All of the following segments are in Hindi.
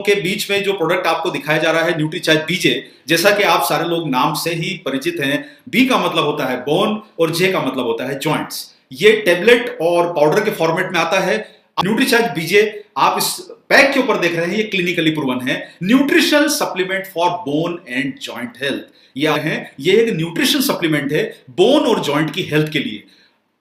के बीच में जो प्रोडक्ट आपको दिखाया जा रहा है न्यूट्रीचार्ज बीजे, जैसा कि आप सारे लोग नाम से ही परिचित हैं। बी का मतलब होता है बोन और जे का मतलब होता है जॉइंट्स। ये टेबलेट और पाउडर के फॉर्मेट में आता है। न्यूट्रीचार्ज बीजे आप इस पैक के ऊपर देख रहे हैं, ये क्लिनिकली प्रूवन है nutritional supplement for bone and joint health. ये एक न्यूट्रिशन सप्लीमेंट है बोन और जॉइंट की हेल्थ के लिए।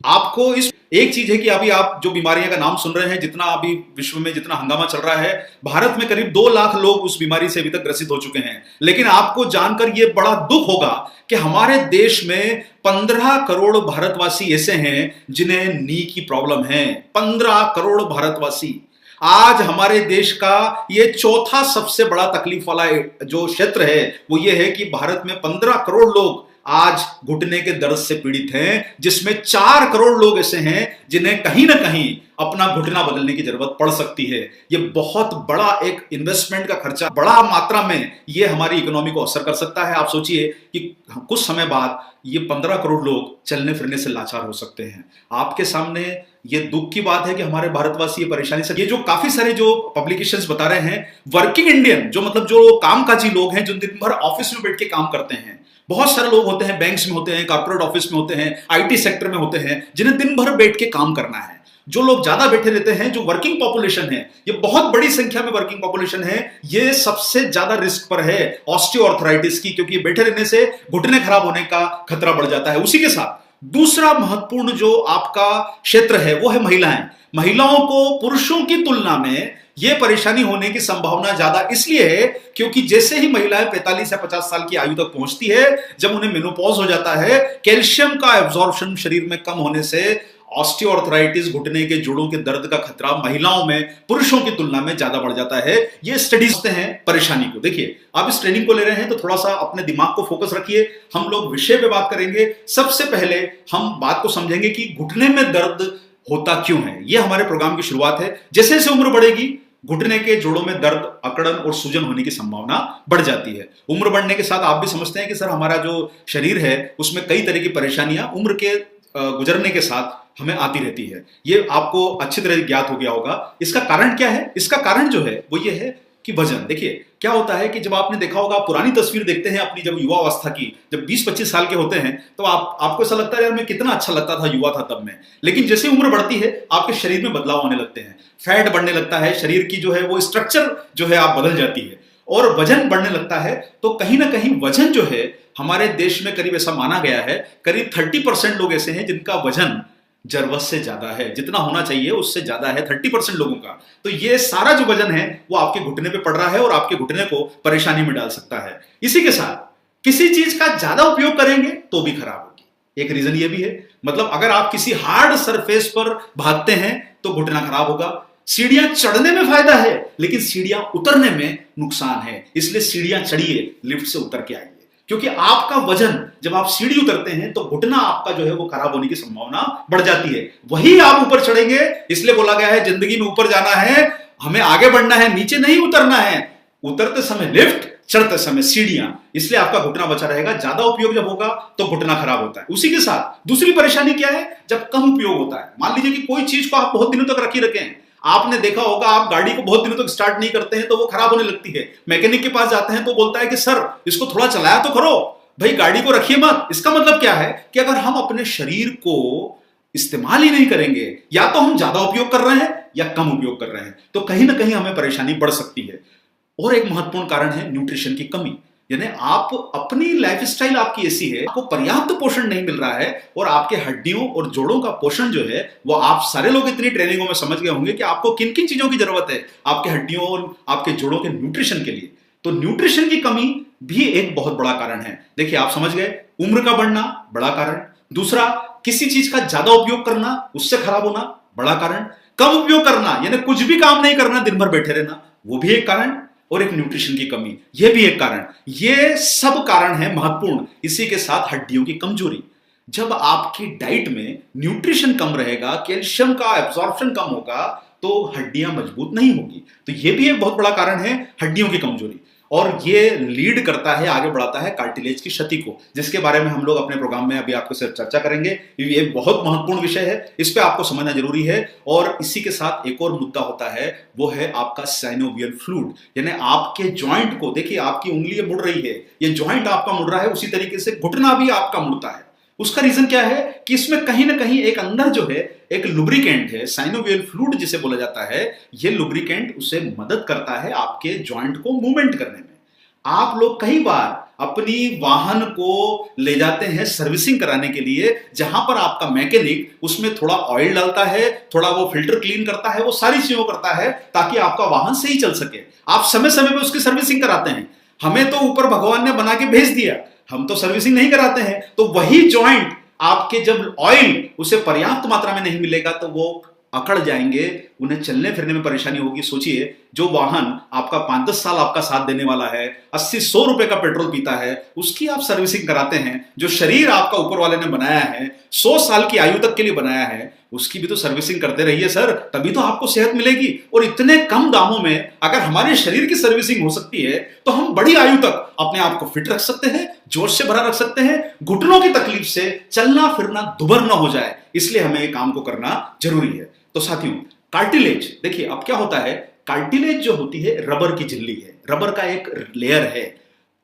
आपको इस एक चीज है कि अभी आप जो बीमारियों का नाम सुन रहे हैं, जितना अभी विश्व में जितना हंगामा चल रहा है, भारत में करीब 2 लाख लोग उस बीमारी से अभी तक ग्रसित हो चुके हैं। लेकिन आपको जानकर यह बड़ा दुख होगा कि हमारे देश में 15 करोड़ भारतवासी ऐसे हैं जिन्हें नी की प्रॉब्लम है। 15 करोड़ भारतवासी। आज हमारे देश का ये चौथा सबसे बड़ा तकलीफ वाला जो क्षेत्र है वो ये है कि भारत में 15 करोड़ लोग आज घुटने के दर्द से पीड़ित हैं, जिसमें 4 करोड़ लोग ऐसे हैं जिन्हें कहीं ना कहीं अपना घुटना बदलने की जरूरत पड़ सकती है। ये बहुत बड़ा एक इन्वेस्टमेंट का खर्चा, बड़ा मात्रा में ये हमारी इकोनॉमी को असर कर सकता है। आप सोचिए कि कुछ समय बाद ये 15 करोड़ लोग चलने फिरने से लाचार हो सकते हैं। आपके सामने ये दुख की बात है कि हमारे भारतवासी ये परेशानी से, ये जो काफी सारे जो पब्लिकेशंस बता रहे हैं, वर्किंग इंडियन जो मतलब जो कामकाजी लोग हैं, जो दिन भर ऑफिस में बैठ के काम करते हैं, बहुत सारे लोग होते हैं, बैंक्स में होते हैं, कॉर्पोरेट ऑफिस में होते हैं, आईटी सेक्टर में होते हैं, जिन्हें दिन भर बैठ के काम करना है। जो लोग ज्यादा बैठे रहते हैं, जो वर्किंग पॉपुलेशन है, ये बहुत बड़ी संख्या में वर्किंग पॉपुलेशन है, ये सबसे ज्यादा रिस्क पर है ऑस्टियोआर्थराइटिस की, क्योंकि बैठे रहने से घुटने खराब होने का खतरा बढ़ जाता है। उसी के साथ दूसरा महत्वपूर्ण जो आपका क्षेत्र है वो है महिलाएं। महिलाओं को पुरुषों की तुलना में यह परेशानी होने की संभावना ज्यादा इसलिए है क्योंकि जैसे ही महिलाएं 45 या 50 साल की आयु तक पहुंचती है, जब उन्हें मेनोपॉज हो जाता है, कैल्शियम का एब्जॉर्प्शन शरीर में कम होने से ऑस्टियोआर्थराइटिस, घुटने के जोड़ों के दर्द का खतरा महिलाओं में पुरुषों की तुलना में ज्यादा बढ़ जाता है। ये स्टडीज हैं परेशानी को। देखिए, आप इस ट्रेनिंग को ले रहे हैं तो थोड़ा सा अपने दिमाग को फोकस रखिए। हम लोग विषय पे बात करेंगे। सबसे पहले हम बात को समझेंगे कि घुटने में दर्द होता क्यों है। यह हमारे प्रोग्राम की शुरुआत है। जैसे जैसे उम्र बढ़ेगी, घुटने के जोड़ों में दर्द, अकड़न और सूजन होने की संभावना बढ़ जाती है। उम्र बढ़ने के साथ आप भी समझते हैं कि सर हमारा जो शरीर है उसमें कई तरह की परेशानियां उम्र के गुजरने के साथ हमें आती रहती है। ये आपको अच्छी तरह ज्ञात हो गया होगा। इसका कारण क्या है? इसका कारण जो है वो ये है कि वजन। देखिए क्या होता है कि जब आपने देखा होगा, पुरानी तस्वीर देखते हैं अपनी जब युवा अवस्था की, जब 20-25 साल के होते हैं तो आपको ऐसा लगता है यार मैं कितना अच्छा लगता था, युवा था तब मैं। लेकिन जैसे उम्र बढ़ती है आपके शरीर में बदलाव आने लगते हैं, फैट बढ़ने लगता है, शरीर की जो है वो स्ट्रक्चर जो है आप बदल जाती है और वजन बढ़ने लगता है। तो कहीं ना कहीं वजन जो है हमारे देश में करीब ऐसा माना गया है, करीब 30% लोग ऐसे हैं जिनका वजन जरूरत से ज्यादा है, जितना होना चाहिए उससे ज्यादा है 30% लोगों का। तो ये सारा जो वजन है वो आपके घुटने पे पड़ रहा है और आपके घुटने को परेशानी में डाल सकता है। इसी के साथ किसी चीज का ज्यादा उपयोग करेंगे तो भी खराब होगी। एक रीजन ये भी है, मतलब अगर आप किसी हार्ड सरफेस पर भागते हैं तो घुटना खराब होगा। सीढ़ियां चढ़ने में फायदा है लेकिन सीढ़ियां उतरने में नुकसान है, इसलिए सीढ़ियां चढ़िए, लिफ्ट से उतर के आइए। क्योंकि आपका वजन जब आप सीढ़ी उतरते हैं तो घुटना आपका जो है वो खराब होने की संभावना बढ़ जाती है। वही आप ऊपर चढ़ेंगे, इसलिए बोला गया है जिंदगी में ऊपर जाना है, हमें आगे बढ़ना है, नीचे नहीं उतरना है। उतरते समय लिफ्ट, चढ़ते समय सीढ़ियां, इसलिए आपका घुटना बचा रहेगा। ज्यादा उपयोग जब होगा तो घुटना खराब होता है। उसी के साथ दूसरी परेशानी क्या है, जब कम उपयोग होता है। मान लीजिए कि कोई चीज को आप बहुत दिनों तक रखी रखें, आपने देखा होगा आप गाड़ी को बहुत दिनों तक स्टार्ट नहीं करते हैं तो वो खराब होने लगती है। मैकेनिक के पास जाते हैं तो बोलता है कि सर इसको थोड़ा चलाया तो करो, भाई गाड़ी को रखिए मत। इसका मतलब क्या है कि अगर हम अपने शरीर को इस्तेमाल ही नहीं करेंगे, या तो हम ज्यादा उपयोग कर रहे हैं या कम उपयोग कर रहे हैं, तो कहीं ना कहीं हमें परेशानी बढ़ सकती है। और एक महत्वपूर्ण कारण है न्यूट्रिशन की कमी। यानी आप अपनी लाइफस्टाइल आपकी ऐसी है, आपको पर्याप्त पोषण नहीं मिल रहा है और आपके हड्डियों और जोड़ों का पोषण जो है वो आप सारे लोग इतनी ट्रेनिंगों में समझ गए होंगे कि आपको किन किन चीजों की जरूरत है आपके हड्डियों और आपके जोड़ों के न्यूट्रिशन के लिए। तो न्यूट्रिशन की कमी भी एक बहुत बड़ा कारण है। देखिए आप समझ गए, उम्र का बढ़ना बड़ा कारण, दूसरा किसी चीज का ज्यादा उपयोग करना, उससे खराब होना बड़ा कारण, कम उपयोग करना यानी कुछ भी काम नहीं करना, दिन भर बैठे रहना, वो भी एक कारण, और एक न्यूट्रिशन की कमी, यह भी एक कारण। ये सब कारण है महत्वपूर्ण। इसी के साथ हड्डियों की कमजोरी। जब आपकी डाइट में न्यूट्रिशन कम रहेगा, कैल्शियम का एब्जॉर्प्शन कम होगा, तो हड्डियां मजबूत नहीं होगी। तो यह भी एक बहुत बड़ा कारण है हड्डियों की कमजोरी। और ये लीड करता है, आगे बढ़ाता है कार्टिलेज की क्षति को, जिसके बारे में हम लोग अपने प्रोग्राम में अभी आपको सिर्फ चर्चा करेंगे। ये बहुत महत्वपूर्ण विषय है, इस पे आपको समझना जरूरी है। और इसी के साथ एक और मुद्दा होता है, वो है आपका साइनोवियल फ्लूइड, यानी आपके जॉइंट को देखिए, आपकी उंगली मुड़ रही है, ये जॉइंट आपका मुड़ रहा है, उसी तरीके से घुटना भी आपका मुड़ता है। उसका रीजन क्या है कि इसमें कहीं ना कहीं एक अंदर जो है एक लुब्रिकेंट है, साइनोवियल फ्लूइड जिसे बोला जाता है। ये लुब्रिकेंट उसे मदद करता है आपके जॉइंट को मूवमेंट करने में। आप लोग कई बार अपनी वाहन को ले जाते हैं सर्विसिंग कराने के लिए, जहां पर आपका मैकेनिक उसमें थोड़ा ऑयल डालता है, थोड़ा वो फिल्टर क्लीन करता है, वो सारी चीजों करता है ताकि आपका वाहन सही चल सके। आप समय समय पे उसकी सर्विसिंग कराते हैं। हमें तो ऊपर भगवान ने बना के भेज दिया, हम तो सर्विसिंग नहीं कराते हैं। तो वही जॉइंट आपके जब ऑयल उसे पर्याप्त मात्रा में नहीं मिलेगा तो वो अकड़ जाएंगे, उन्हें चलने फिरने में परेशानी होगी। सोचिए, जो वाहन आपका 5-10 साल आपका साथ देने वाला है, 80-100 रुपए का पेट्रोल पीता है, उसकी आप सर्विसिंग कराते हैं। जो शरीर आपका ऊपर वाले ने बनाया है, 100 साल की आयु तक के लिए बनाया है, उसकी भी तो सर्विसिंग करते रहिए सर, तभी तो आपको सेहत मिलेगी। और इतने कम दामों में अगर हमारे शरीर की सर्विसिंग हो सकती है तो हम बड़ी आयु तक अपने आप को फिट रख सकते हैं, जोश से भरा रख सकते हैं, घुटनों की तकलीफ से चलना फिरना दुभर ना हो जाए। इसलिए हमें ये काम को करना जरूरी है। तो साथियों, कार्टिलेज देखिए, अब क्या होता है, कार्टिलेज जो होती है रबर की झिल्ली है, रबर का एक लेयर है।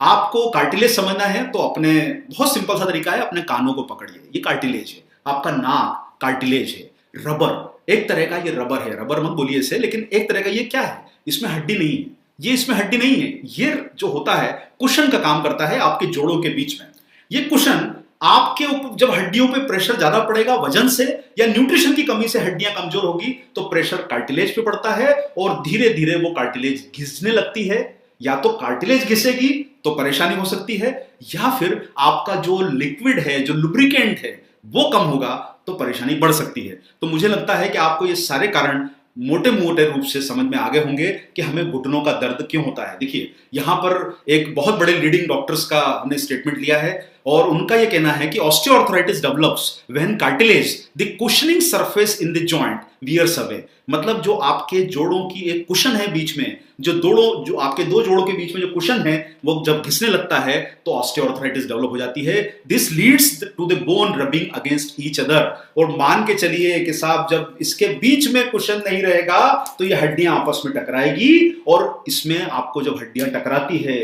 आपको कार्टिलेज समझना है तो अपने बहुत सिंपल सा तरीका है, अपने कानों को पकड़िए, ये कार्टिलेज है। आपका नाक कार्टिलेज है। रबर एक तरह का, ये रबर है, रबर मत बोलिए इसे, लेकिन एक तरह का ये क्या है, इसमें हड्डी नहीं है, ये इसमें हड्डी नहीं है। ये जो होता है कुशन का काम करता है आपके जोड़ों के बीच में। ये कुशन आपके ऊपर जब हड्डियों पे प्रेशर ज्यादा पड़ेगा वजन से या न्यूट्रिशन की कमी से हड्डियां कमजोर होगी तो प्रेशर कार्टिलेज पे पड़ता है और धीरे धीरे वो कार्टिलेज घिसने लगती है। या तो कार्टिलेज घिसेगी तो परेशानी हो सकती है, या फिर आपका जो लिक्विड है, जो लुब्रिकेंट है, वो कम होगा तो परेशानी बढ़ सकती है। तो मुझे लगता है कि आपको ये सारे कारण मोटे मोटे रूप से समझ में आ गए होंगे कि हमें घुटनों का दर्द क्यों होता है। देखिए, यहां पर एक बहुत बड़े लीडिंग डॉक्टर्स का हमने स्टेटमेंट लिया है और उनका यह कहना है कि osteoarthritis develops when cartilage the cushioning surface in the joint wears away. मतलब जो आपके जोड़ों की एक कुशन है बीच में, जो आपके दो जोड़ों के बीच में जो कुशन है वो जब घिसने लगता है तो ऑस्टियोआर्थराइटिस डेवलप हो जाती है। This leads to the bone rubbing against each other. और मान के चलिए कि साहब, जब इसके बीच में कुशन नहीं रहेगा तो ये हड्डियां आपस में टकराएगी और इसमें आपको जब हड्डियां टकराती है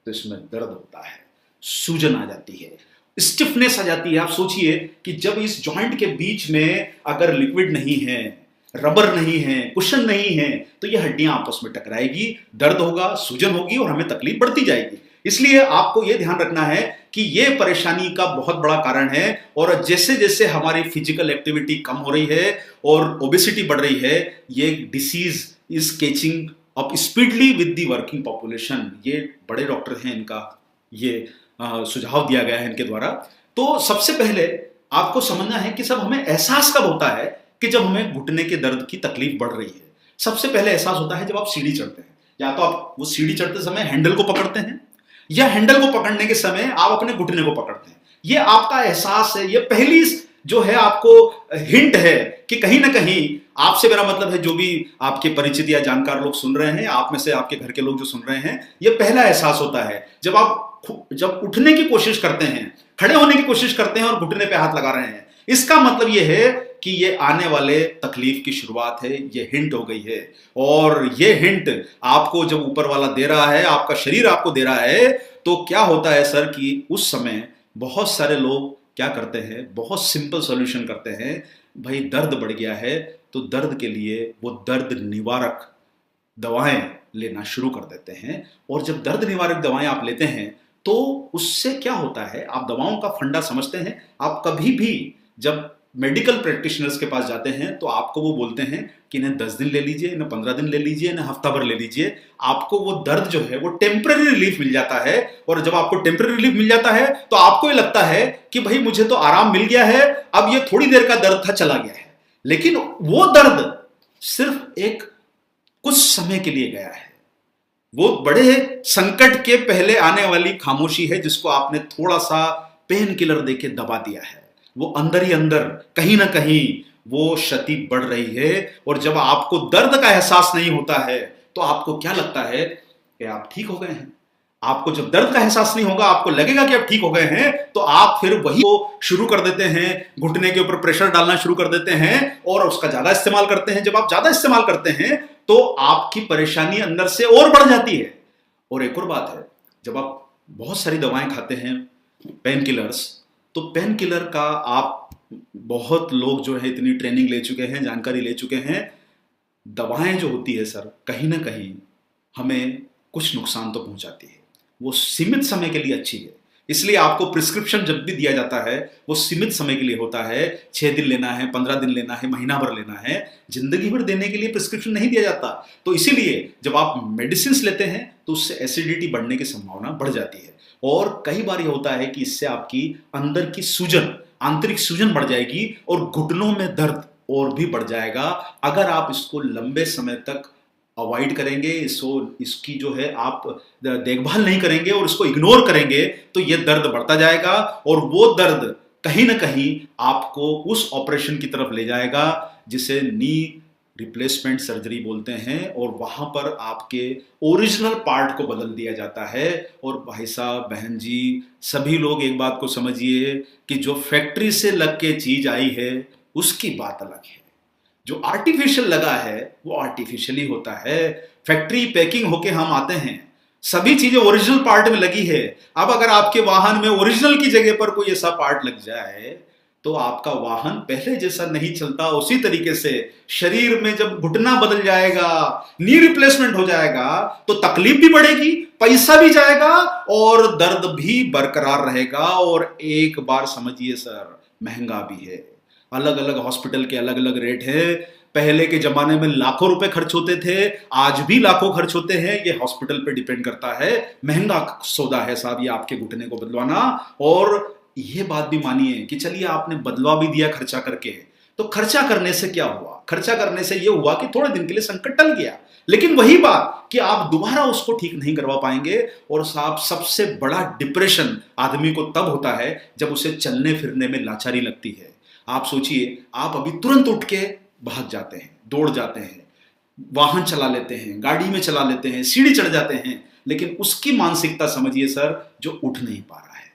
तो इसमें दर्द होता है, सूजन आ जाती है, स्टिफनेस आ जाती है। आप सोचिए कि जब इस जॉइंट के बीच में अगर लिक्विड नहीं है, रबर नहीं है, कुशन नहीं है, तो ये हड्डियां आपस में टकराएगी, दर्द होगा, सूजन होगी और हमें तकलीफ बढ़ती जाएगी। इसलिए आपको यह ध्यान रखना है कि यह परेशानी का बहुत बड़ा कारण है। और जैसे जैसे हमारी फिजिकल एक्टिविटी कम हो रही है और ओबेसिटी बढ़ रही है, ये disease is catching up speedily with the working population. ये बड़े डॉक्टर हैं, इनका ये सुझाव दिया गया है इनके द्वारा। तो सबसे पहले आपको समझना है कि सब हमें एहसास कब होता है कि जब हमें घुटने के दर्द की तकलीफ बढ़ रही है। सबसे पहले एहसास होता है जब आप सीढ़ी चढ़ते हैं। या तो आप वो सीढ़ी चढ़ते समय हैंडल को पकड़ते हैं, या हैंडल को पकड़ने के समय आप अपने घुटने को पकड़ते हैं। ये आपका एहसास है, ये पहली जो है आपको हिंट है कि कहीं ना कहीं आपसे, मेरा मतलब है जो भी आपके परिचित या जानकार लोग सुन रहे हैं, आप में से आपके घर के लोग जो सुन रहे हैं, ये पहला एहसास होता है जब उठने की कोशिश करते हैं, खड़े होने की कोशिश करते हैं और घुटने पे हाथ लगा रहे हैं। इसका मतलब ये है कि ये आने वाले तकलीफ की शुरुआत है, ये हिंट हो गई है। और ये हिंट आपको जब ऊपर वाला दे रहा है, आपका शरीर आपको दे रहा है, तो क्या होता है सर कि उस समय बहुत सारे लोग क्या करते हैं, बहुत सिंपल सॉल्यूशन करते हैं। भाई दर्द बढ़ गया है तो दर्द के लिए वो दर्द निवारक दवाएं लेना शुरू कर देते हैं। और जब दर्द निवारक दवाएं आप लेते हैं तो उससे क्या होता है, आप दवाओं का फंडा समझते हैं। आप कभी भी जब मेडिकल प्रैक्टिशनर्स के पास जाते हैं तो आपको वो बोलते हैं कि इन्हें 10 दिन ले लीजिए, इन्हें 15 दिन ले लीजिए, इन्हें हफ्ता भर ले लीजिए। आपको वो दर्द जो है वो टेम्पररी रिलीफ मिल जाता है। और जब आपको टेम्पररी रिलीफ मिल जाता है तो आपको ये लगता है कि भाई मुझे तो आराम मिल गया है, अब ये थोड़ी देर का दर्द था चला गया है। लेकिन वो दर्द सिर्फ एक कुछ समय के लिए गया है। वो बड़े संकट के पहले आने वाली खामोशी है जिसको आपने थोड़ा सा पेन किलर देके दबा दिया है। वो अंदर ही अंदर कहीं ना कहीं वो क्षति बढ़ रही है। और जब आपको दर्द का एहसास नहीं होता है तो आपको क्या लगता है कि आप ठीक हो गए हैं, आपको जब दर्द का एहसास नहीं होगा, आपको लगेगा कि आप ठीक हो गए हैं, तो आप फिर वही को शुरू कर देते हैं, घुटने के ऊपर प्रेशर डालना शुरू कर देते हैं और उसका ज्यादा इस्तेमाल करते हैं। जब आप ज्यादा इस्तेमाल करते हैं तो आपकी परेशानी अंदर से और बढ़ जाती है। और एक और बात है, जब आप बहुत सारी दवाएं खाते हैं, पेन किलर्स, तो पेन किलर का आप, बहुत लोग जो है इतनी ट्रेनिंग ले चुके हैं, जानकारी ले चुके हैं, दवाएं जो होती है सर, कहीं ना कहीं हमें कुछ नुकसान तो पहुंचाती है। वो सीमित समय के लिए अच्छी है, इसलिए आपको प्रिस्क्रिप्शन जब भी दिया जाता है वो सीमित समय के लिए होता है। 6 दिन लेना है, 15 दिन लेना है, महीना भर लेना है, जिंदगी भर देने के लिए प्रिस्क्रिप्शन नहीं दिया जाता। तो इसीलिए जब आप मेडिसिन लेते हैं तो उससे एसिडिटी बढ़ने की संभावना बढ़ जाती है। और कई बार यह होता है कि इससे आपकी अंदर की सूजन, आंतरिक सूजन बढ़ जाएगी और घुटनों में दर्द और भी बढ़ जाएगा। अगर आप इसको लंबे समय तक अवॉइड करेंगे, इसकी जो है आप देखभाल नहीं करेंगे और इसको इग्नोर करेंगे, तो ये दर्द बढ़ता जाएगा और वो दर्द कहीं ना कहीं आपको उस ऑपरेशन की तरफ ले जाएगा जिसे नी रिप्लेसमेंट सर्जरी बोलते हैं। और वहां पर आपके ओरिजिनल पार्ट को बदल दिया जाता है। और भाई साहब, बहन जी, सभी लोग एक बात को समझिए कि जो फैक्ट्री से लग के चीज आई है उसकी बात अलग है, जो आर्टिफिशियल लगा है वो आर्टिफिशियली होता है। फैक्ट्री पैकिंग होके हम आते हैं, सभी चीजें ओरिजिनल पार्ट में लगी है। अब अगर आपके वाहन में ओरिजिनल की जगह पर कोई ऐसा पार्ट लग जाए तो आपका वाहन पहले जैसा नहीं चलता। उसी तरीके से शरीर में जब घुटना बदल जाएगा, नी रिप्लेसमेंट हो जाएगा, तो तकलीफ भी बढ़ेगी, पैसा भी जाएगा और दर्द भी बरकरार रहेगा। और एक बार समझिए सर, महंगा भी है। अलग अलग हॉस्पिटल के अलग अलग रेट है। पहले के जमाने में लाखों रुपए खर्च होते थे, आज भी लाखों खर्च होते हैं। ये हॉस्पिटल पे डिपेंड करता है। महंगा सौदा है साहब ये आपके घुटने को बदलवाना। और ये बात भी मानिए कि चलिए आपने बदलवा भी दिया खर्चा करके, तो खर्चा करने से क्या हुआ? खर्चा करने से ये हुआ कि थोड़े दिन के लिए संकट टल गया, लेकिन वही बात कि आप दोबारा उसको ठीक नहीं करवा पाएंगे। और साहब, सबसे बड़ा डिप्रेशन आदमी को तब होता है जब उसे चलने फिरने में लाचारी लगती है। आप सोचिए, आप अभी तुरंत उठ के भाग जाते हैं, दौड़ जाते हैं, वाहन चला लेते हैं, गाड़ी में चला लेते हैं, सीढ़ी चढ़ जाते हैं, लेकिन उसकी मानसिकता समझिए सर, जो उठ नहीं पा रहा है,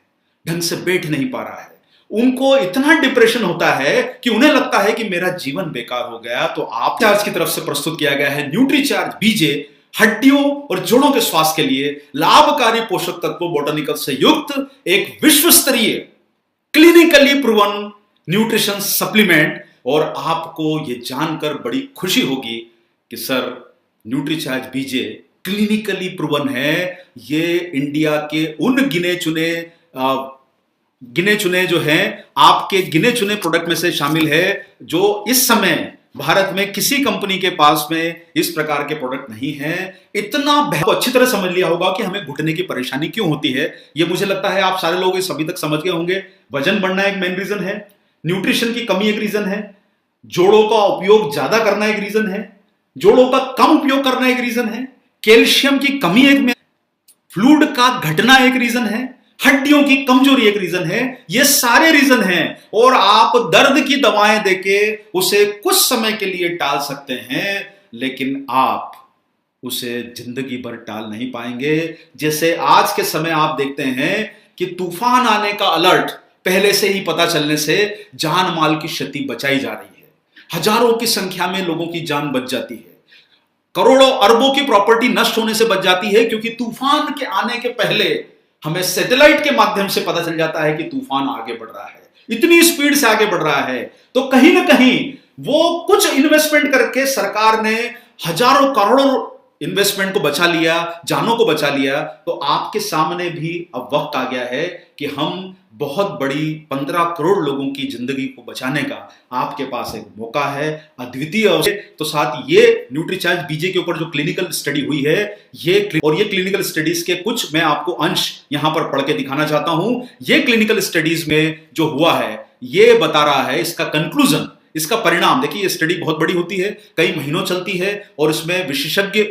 ढंग से बैठ नहीं पा रहा है, उनको इतना डिप्रेशन होता है कि उन्हें लगता है कि मेरा जीवन बेकार हो गया। तो आप चार्ज की तरफ से प्रस्तुत किया गया है न्यूट्रीचार्ज बीजे, हड्डियों और जोड़ों के स्वास्थ्य के लिए लाभकारी पोषक तत्वों बोटानिकल से युक्त एक विश्व स्तरीय क्लिनिकली प्रूवन न्यूट्रिशन सप्लीमेंट। और आपको यह जानकर बड़ी खुशी होगी कि सर, न्यूट्रीचार्ज बीजे क्लिनिकली प्रूवन है। ये इंडिया के उन गिने चुने जो हैं, आपके गिने चुने प्रोडक्ट में से शामिल है, जो इस समय भारत में किसी कंपनी के पास में इस प्रकार के प्रोडक्ट नहीं है। इतना अच्छी तरह समझ लिया होगा कि हमें घुटने की परेशानी क्यों होती है। ये मुझे लगता है आप सारे लोग इस अभी तक समझ गए होंगे। वजन बढ़ना एक मेन रीजन है, न्यूट्रिशन की कमी एक रीजन है, जोड़ों का उपयोग ज्यादा करना एक रीजन है, जोड़ों का कम उपयोग करना एक रीजन है, कैल्शियम की कमी एक में, फ्लूइड का घटना एक रीजन है, हड्डियों की कमजोरी एक रीजन है। ये सारे रीजन हैं और आप दर्द की दवाएं देके उसे कुछ समय के लिए टाल सकते हैं, लेकिन आप उसे जिंदगी भर टाल नहीं पाएंगे। जैसे आज के समय आप देखते हैं कि तूफान आने का अलर्ट पहले से ही पता चलने से जान माल की क्षति बचाई जा रही है, हजारों की संख्या में लोगों की जान बच जाती है, करोड़ों अरबों की प्रॉपर्टी नष्ट होने से बच जाती है, क्योंकि तूफान के आने के पहले हमें सैटेलाइट के माध्यम से पता चल जाता है कि तूफान आगे बढ़ रहा है, इतनी स्पीड से आगे बढ़ रहा है। तो कहीं ना कहीं वो कुछ इन्वेस्टमेंट करके सरकार ने हजारों करोड़ों इन्वेस्टमेंट को बचा लिया, जानों को बचा लिया। तो आपके सामने भी अब वक्त आ गया है कि हम बहुत बड़ी 15 करोड़ लोगों की जिंदगी को बचाने का आपके पास एक मौका है, अद्वितीय अवसर। तो साथ ये न्यूट्रीचार्ज बीजे के ऊपर जो क्लिनिकल स्टडी हुई है, ये क्लिनिकल स्टडीज के कुछ मैं आपको अंश यहां पर पढ़ के दिखाना चाहता हूं। ये क्लिनिकल स्टडीज में जो हुआ है, ये बता रहा है, इसका कंक्लूजन, इसका परिणाम देखिए। ये स्टडी बहुत बड़ी होती है, कई महीनों चलती है और इसमें विशेषज्ञ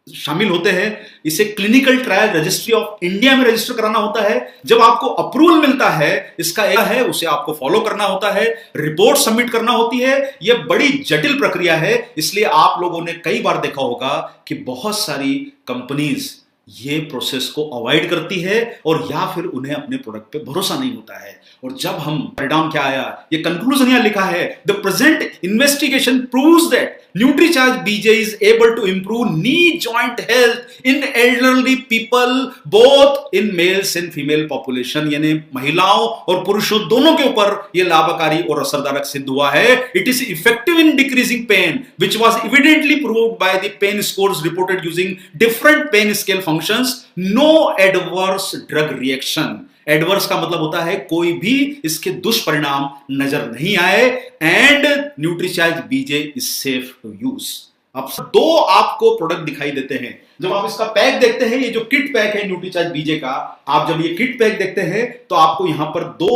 शामिल होते हैं। इसे clinical trial registry of India में रजिस्टर कराना होता है। जब आपको अप्रूवल मिलता है, इसका एक है, उसे आपको फॉलो करना होता है, रिपोर्ट सबमिट करना होती है। यह बड़ी जटिल प्रक्रिया है, इसलिए आप लोगों ने कई बार देखा होगा कि बहुत सारी कंपनीज ये प्रोसेस को अवॉइड करती है और या फिर उन्हें अपने प्रोडक्ट पे भरोसा नहीं होता है। और जब हम परिणाम क्या आया, ये कंक्लूजन यहां लिखा है, the present investigation proves that Nutricharge BJ is able to improve knee joint health in elderly people both in males and female population, यानी महिलाओं और पुरुषों दोनों के ऊपर यह लाभकारी और असरदारक सिद्ध हुआ है। It is effective in decreasing pain which was evidently proved by the pain scores reported using different pain scale functions, no adverse drug reaction. Adverse का मतलब होता है कोई भी इसके दुष्परिणाम नजर नहीं आए, and Nutricharge BJ is safe to use. अब दो आपको प्रोडक्ट दिखाई देते हैं। जब आप इसका पैक देखते हैं, ये जो किट पैक है न्यूट्रीचार्ज बीजे का, आप जब ये किट पैक देखते हैं तो आपको यहां पर दो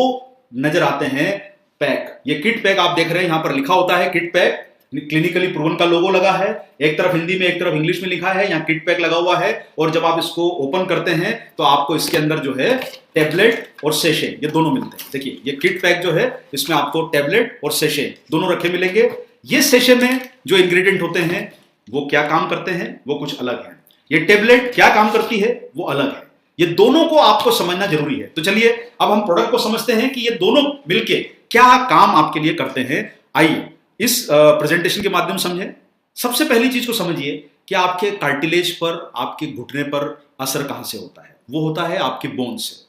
नजर आते हैं पैक। ये किट पैक आप देख रहे हैं, यहां पर लिखा होता है किट पैक, क्लिनिकली प्रूवन का लोगो लगा है, एक तरफ हिंदी में एक तरफ इंग्लिश में लिखा है, यहाँ किट पैक लगा हुआ है। और जब आप इसको ओपन करते हैं तो आपको इसके अंदर जो है टेबलेट और सेशे ये दोनों मिलते हैं। देखिए ये किट पैक जो है इसमें आपको टेबलेट और सेशे दोनों रखे मिलेंगे। ये सेशे में जो इंग्रेडिएंट होते हैं वो क्या काम करते हैं वो कुछ अलग है, ये टेबलेट क्या काम करती है वो अलग है। ये दोनों को आपको समझना जरूरी है। तो चलिए अब हम प्रोडक्ट को समझते हैं कि ये दोनों मिलके क्या काम आपके लिए करते हैं। आइए इस प्रेजेंटेशन के माध्यम समझें। सबसे पहली चीज को समझिए कि आपके कार्टिलेज पर, आपके घुटने पर असर कहां से होता है। वो होता है आपकी बोन से।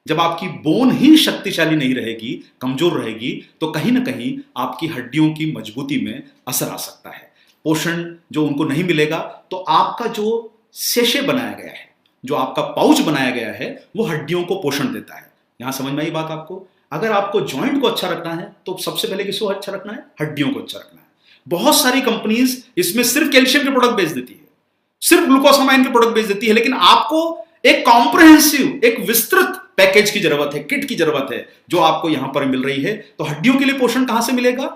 जब आपकी बोन ही शक्तिशाली नहीं रहेगी, कमजोर रहेगी, तो कहीं ना कहीं आपकी हड्डियों की मजबूती में असर आ सकता है। पोषण जो उनको नहीं मिलेगा तो आपका जो सेशे बनाया गया है, जो आपका पाउच बनाया गया है, वो हड्डियों को पोषण देता है। यहां समझ में आई बात आपको। अगर आपको जॉइंट को अच्छा रखना है तो सबसे पहले किसको अच्छा रखना है, हड्डियों को अच्छा रखना है। बहुत सारी कंपनीज इसमें सिर्फ कैल्शियम के प्रोडक्ट बेच देती है, सिर्फ ग्लूकोसामाइन के प्रोडक्ट बेच देती है, लेकिन आपको एक कॉम्प्रिहेंसिव, एक विस्तृत पैकेज की जरूरत है, किट की जरूरत है, जो आपको यहां पर मिल रही है। तो हड्डियों के लिए पोषण कहां से मिलेगा,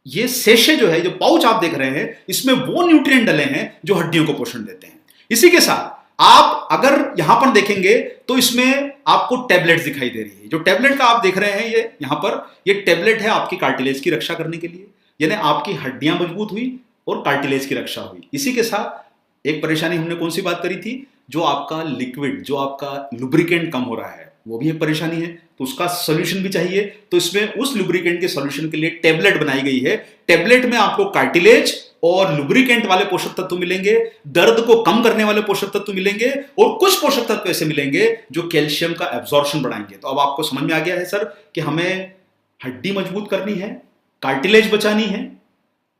ये सेशे जो है, जो पाउच आप देख रहे हैं, इसमें वो न्यूट्रिएंट डले हैं जो हड्डियों को पोषण देते हैं। इसी के साथ आप अगर यहां पर देखेंगे तो इसमें आपको टेबलेट दिखाई दे रही है। जो टेबलेट का आप देख रहे हैं, ये यहां पर ये टेबलेट है आपकी कार्टिलेज की रक्षा करने के लिए, यानी आपकी हड्डियां मजबूत हुई और कार्टिलेज की रक्षा हुई। इसी के साथ एक परेशानी हमने कौन सी बात करी थी, जो आपका लिक्विड, जो आपका लुब्रिकेंट कम हो रहा है, वो भी एक परेशानी है, तो उसका सॉल्यूशन भी चाहिए। तो इसमें उस लुब्रिकेंट के सॉल्यूशन के लिए टेबलेट बनाई गई है। टेबलेट में आपको कार्टिलेज और लुब्रिकेंट वाले पोषक तत्व मिलेंगे, दर्द को कम करने वाले पोषक तत्व मिलेंगे, और कुछ पोषक तत्व ऐसे मिलेंगे जो कैल्शियम का एब्जॉर्प्शन बढ़ाएंगे। तो अब आपको समझ में आ गया है सर कि हमें हड्डी मजबूत करनी है, कार्टिलेज बचानी है,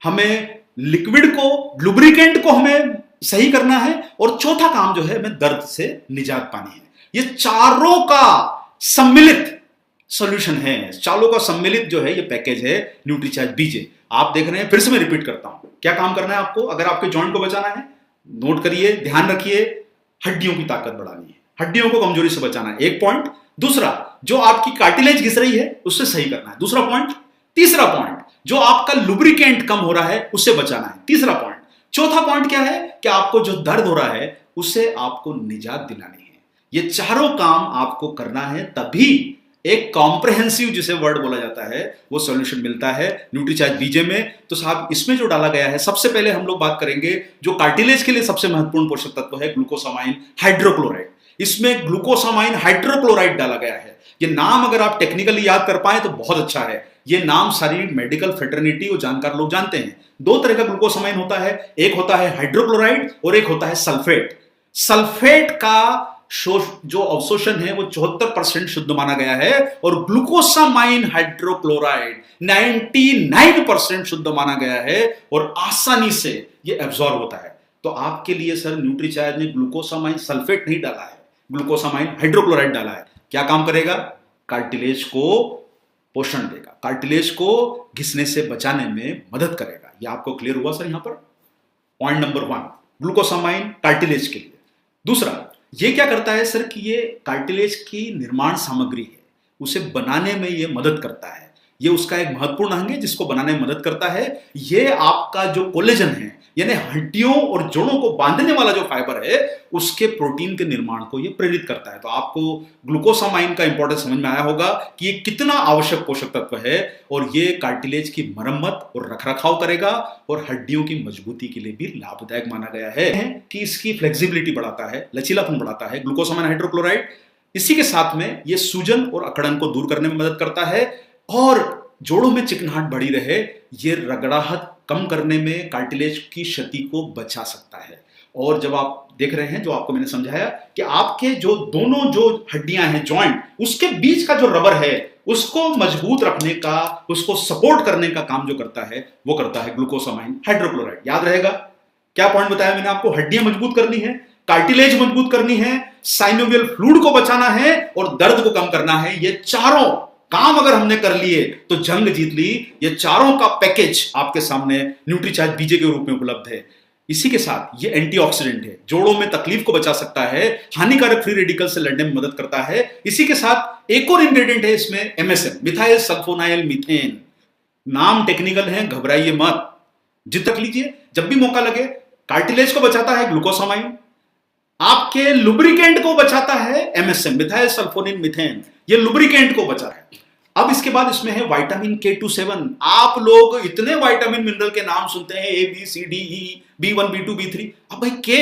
हमें लिक्विड को, लुब्रिकेंट को हमें सही करना है, और चौथा काम जो है हमें दर्द से निजात पानी है। ये चारों का सम्मिलित सॉल्यूशन है, चारों का सम्मिलित जो है ये पैकेज है न्यूट्रीचार्ज बीजे। आप देख रहे हैं, फिर से मैं रिपीट करता हूं, क्या काम करना है आपको अगर आपके जॉइंट को बचाना है, नोट करिए, ध्यान रखिए, हड्डियों की ताकत बढ़ानी है, हड्डियों को कमजोरी से बचाना है, एक पॉइंट। दूसरा, जो आपकी कार्टिलेज घिस रही है उससे सही करना है, दूसरा पॉइंट। तीसरा पॉइंट, जो आपका लुब्रिकेंट कम हो रहा है उससे बचाना है, तीसरा पॉइंट। चौथा पॉइंट क्या है कि आपको जो दर्द हो रहा है उससे आपको निजात दिलानी है। ये चारों काम आपको करना है, तभी एक कॉम्प्रिहेंसिव, जिसे वर्ड बोला जाता है, वो सॉल्यूशन मिलता है न्यूट्रीचार्ज बीजे में। तो साहब इसमें जो डाला गया है, सबसे पहले हम लोग बात करेंगे जो कार्टिलेज के लिए सबसे महत्वपूर्ण पोषक तत्व है, ग्लूकोसामाइन हाइड्रोक्लोराइड। इसमें ग्लूकोसामाइन हाइड्रोक्लोराइड डाला गया है। ये नाम अगर आप टेक्निकली याद कर पाए तो बहुत अच्छा है। ये नाम सारी मेडिकल फ्रेटर्निटी और जानकार लोग जानते हैं। दो तरह का ग्लूकोसामाइन होता है, एक होता है हाइड्रोक्लोराइड और एक होता है सल्फेट। सल्फेट का जो अवशोषण है वो 74% शुद्ध माना गया है, और ग्लूकोसामाइन हाइड्रोक्लोराइड 99% शुद्ध माना गया है, और आसानी से ये एब्जॉर्ब होता है। तो आपके लिए सर न्यूट्रीचार्ज ने ग्लूकोसामाइन सल्फेट नहीं डाला है, ग्लूकोसामाइन हाइड्रोक्लोराइड डाला है। क्या काम करेगा, कार्टिलेज को पोषण देगा, कार्टिलेज को घिसने से बचाने में मदद करेगा। यह आपको क्लियर हुआ सर। यहां पर पॉइंट नंबर 1, ग्लूकोसामाइन कार्टिलेज के लिए। दूसरा, ये क्या करता है सर कि ये कार्टिलेज की निर्माण सामग्री है, उसे बनाने में ये मदद करता है। ये उसका एक महत्वपूर्ण अंग है जिसको बनाने में मदद करता है। ये आपका जो कोलेजन है, यानी हड्डियों और जोड़ों को बांधने वाला जो फाइबर है, उसके प्रोटीन के निर्माण को ये प्रेरित करता है। तो आपको ग्लूकोसामाइन का इंपॉर्टेंस समझ में आया होगा कि ये कितना आवश्यक पोषक तत्व है, और ये कार्टिलेज की मरम्मत और रखरखाव करेगा और हड्डियों की मजबूती के लिए भी लाभदायक माना गया है कि इसकी फ्लेक्सिबिलिटी बढ़ाता है, लचीलापन बढ़ाता है ग्लूकोसामाइन हाइड्रोक्लोराइड। इसी के साथ में ये सूजन और अकड़न को दूर करने में मदद करता है, और जोड़ों में चिकनाहट बढ़ी रहे, ये रगड़ाहट कम करने में कार्टिलेज की क्षति को बचा सकता है। और जब आप देख रहे हैं, जो आपको मैंने समझाया कि आपके जो दोनों जो हड्डियां हैं, जॉइंट, उसके बीच का जो रबर है, उसको मजबूत रखने का, उसको सपोर्ट करने का काम जो करता है, वो करता है ग्लूकोसामाइन हाइड्रोक्लोराइड। याद रहेगा क्या पॉइंट बताया मैंने आपको? हड्डियां मजबूत करनी है, कार्टिलेज मजबूत करनी है, साइनोवियल फ्लूइड को बचाना है और दर्द को कम करना है। ये चारों काम अगर हमने कर लिए तो जंग जीत ली। ये चारों का पैकेज आपके सामने न्यूट्रीचार्ज बीजे के रूप में उपलब्ध है। इसी के साथ ये एंटीऑक्सीडेंट है, जोड़ों में तकलीफ को बचा सकता है, हानिकारक फ्री रेडिकल से लड़ने में मदद करता है। इसी के साथ एक और इंग्रेडिएंट है इसमें, MSM, मिथाइल सल्फोनाइल मीथेन। नाम टेक्निकल है, घबराइए मत, जिद तक लीजिए जब भी मौका लगे। कार्टिलेज को बचाता है ग्लूकोसामाइन, आपके लुब्रिकेंट को बचाता है MSM, मिथाइल सल्फोनिल मीथेन, ये लुब्रिकेंट को बचा है। अब इसके बाद इसमें है विटामिन K27। आप लोग इतने विटामिन मिनरल के नाम सुनते हैं, ABCDE, B1 B2 B3, अब भाई के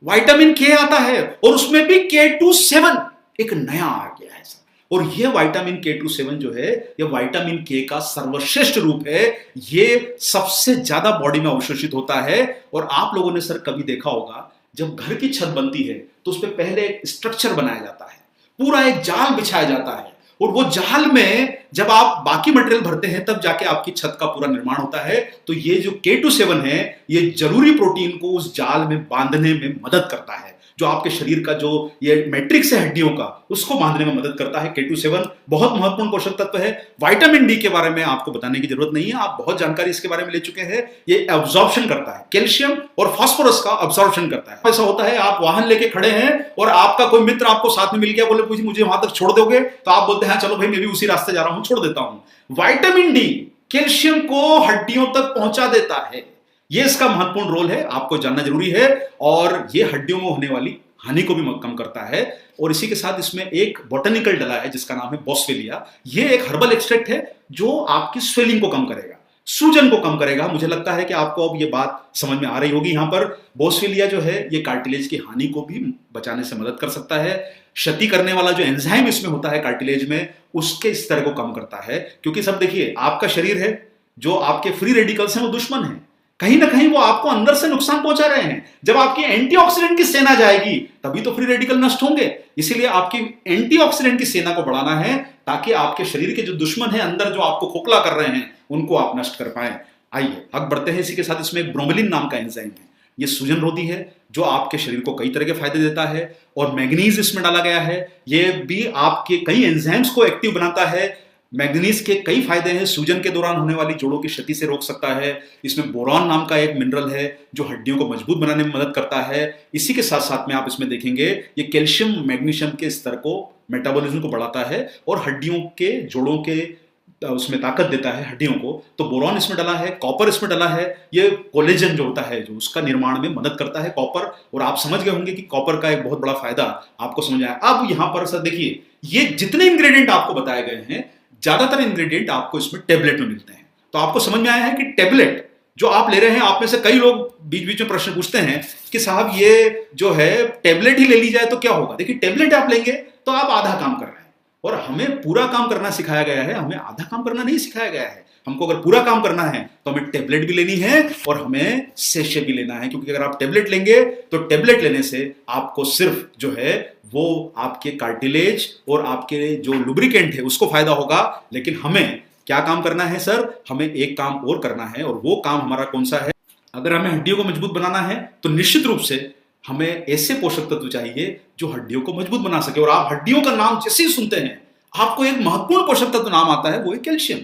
विटामिन K आता है और उसमें भी K27 एक नया आ गया है। और ये विटामिन K27 जो है, ये विटामिन K का सर्वश्रेष्ठ रूप है। ये सबसे ज्यादा बॉडी में अवशोषित होता है। और आप लोगों ने सर कभी देखा होगा, जब घर की छत बनती है तो उस पर पहले एक स्ट्रक्चर बनाया जाता है, पूरा एक जाल बिछाया जाता है, और वो जाल में जब आप बाकी मटेरियल भरते हैं तब जाके आपकी छत का पूरा निर्माण होता है। तो ये जो K27 है, ये जरूरी प्रोटीन को उस जाल में बांधने में मदद करता है। जो आपके शरीर का जो ये मैट्रिक्स है हड्डियों का, उसको बांधने में मदद करता है। K27 बहुत महत्वपूर्ण पोषक तत्व है। विटामिन डी के बारे में आपको बताने की जरूरत नहीं है, आप बहुत जानकारी इसके बारे में ले चुके हैं। ये एब्जॉर्प्शन करता है, कैल्शियम और फास्फोरस का एब्जॉर्प्शन करता है। ऐसा होता है, आप वाहन लेके खड़े हैं और आपका कोई मित्र आपको साथ में मिल गया, बोले मुझे वहां तक छोड़ दोगे, तो आप बोलते हैं चलो भाई मैं भी उसी रास्ते जा रहा हूं, छोड़ देता हूं। विटामिन डी कैल्शियम को हड्डियों तक पहुंचा देता है। ये इसका महत्वपूर्ण रोल है, आपको जानना जरूरी है। और ये हड्डियों में होने वाली हानि को भी कम करता है। और इसी के साथ इसमें एक बोटेनिकल डला है जिसका नाम है बोस्वेलिया। ये एक हर्बल एक्सट्रैक्ट है जो आपकी स्वेलिंग को कम करेगा, सूजन को कम करेगा। मुझे लगता है कि आपको अब ये बात समझ में आ रही होगी। यहां पर बोस्वेलिया जो है, ये कार्टिलेज की हानि को भी बचाने से मदद कर सकता है। क्षति करने वाला जो एंजाइम इसमें होता है कार्टिलेज में, उसके स्तर को कम करता है। क्योंकि सब देखिए, आपका शरीर है, जो आपके फ्री रेडिकल्स हैं वो दुश्मन है, कहीं ना कहीं वो आपको अंदर से नुकसान पहुंचा रहे हैं। जब आपकी एंटीऑक्सीडेंट की सेना जाएगी तभी तो फ्री रेडिकल नष्ट होंगे। इसीलिए आपकी एंटीऑक्सीडेंट की सेना को बढ़ाना है, ताकि आपके शरीर के जो दुश्मन है अंदर, जो आपको खोखला कर रहे हैं, उनको आप नष्ट कर पाए। आइए आगे बढ़ते हैं। इसी के साथ इसमें एक ब्रोमेलिन नाम का एंजाइम है, ये सूजन रोधी है, जो आपके शरीर को कई तरह के फायदे देता है। और मैग्नीज इसमें डाला गया है, ये भी आपके कई एंजाइम्स को एक्टिव बनाता है। मैग्नीज के कई फायदे हैं, सूजन के दौरान होने वाली जोड़ों की क्षति से रोक सकता है। इसमें बोरॉन नाम का एक मिनरल है जो हड्डियों को मजबूत बनाने में मदद करता है। इसी के साथ साथ में आप इसमें देखेंगे, ये कैल्शियम मैग्नीशियम के स्तर को, मेटाबॉलिज्म को बढ़ाता है और हड्डियों के जोड़ों के उसमें ताकत देता है हड्डियों को। तो बोरॉन इसमें डला है, कॉपर इसमें डला है। ये कोलेजन जो होता है, जो उसका निर्माण में मदद करता है कॉपर। और आप समझ गए होंगे कि कॉपर का एक बहुत बड़ा फायदा आपको समझ आया। अब यहां पर सर देखिए, ये जितने इंग्रेडिएंट आपको बताए गए हैं, ज्यादातर इंग्रेडिएंट आपको इसमें टेबलेट में मिलते हैं। तो आपको समझ में आया है कि टेबलेट जो आप ले रहे हैं, आप में से कई लोग बीच बीच में प्रश्न पूछते हैं कि साहब ये जो है टेबलेट ही ले ली जाए तो क्या होगा। देखिए, टेबलेट आप लेंगे तो आप आधा काम कर रहे हैं, और हमें पूरा काम करना सिखाया गया है, हमें आधा काम करना नहीं सिखाया गया है। हमको अगर पूरा काम करना है तो हमें टेबलेट भी लेनी है और हमें सेशे भी लेना है। क्योंकि अगर आप टेबलेट लेंगे तो टेबलेट लेने से आपको सिर्फ जो है वो आपके कार्टिलेज और आपके जो लुब्रिकेंट है उसको फायदा होगा। लेकिन हमें क्या काम करना है सर? हमें एक काम और करना है, और वो काम हमारा कौन सा है? अगर हमें हड्डियों को मजबूत बनाना है तो निश्चित रूप से हमें ऐसे पोषक तत्व चाहिए जो हड्डियों को मजबूत बना सके। और आप हड्डियों का नाम जैसे ही सुनते हैं, आपको एक महत्वपूर्ण पोषक तत्व नाम आता है, वो है कैल्शियम।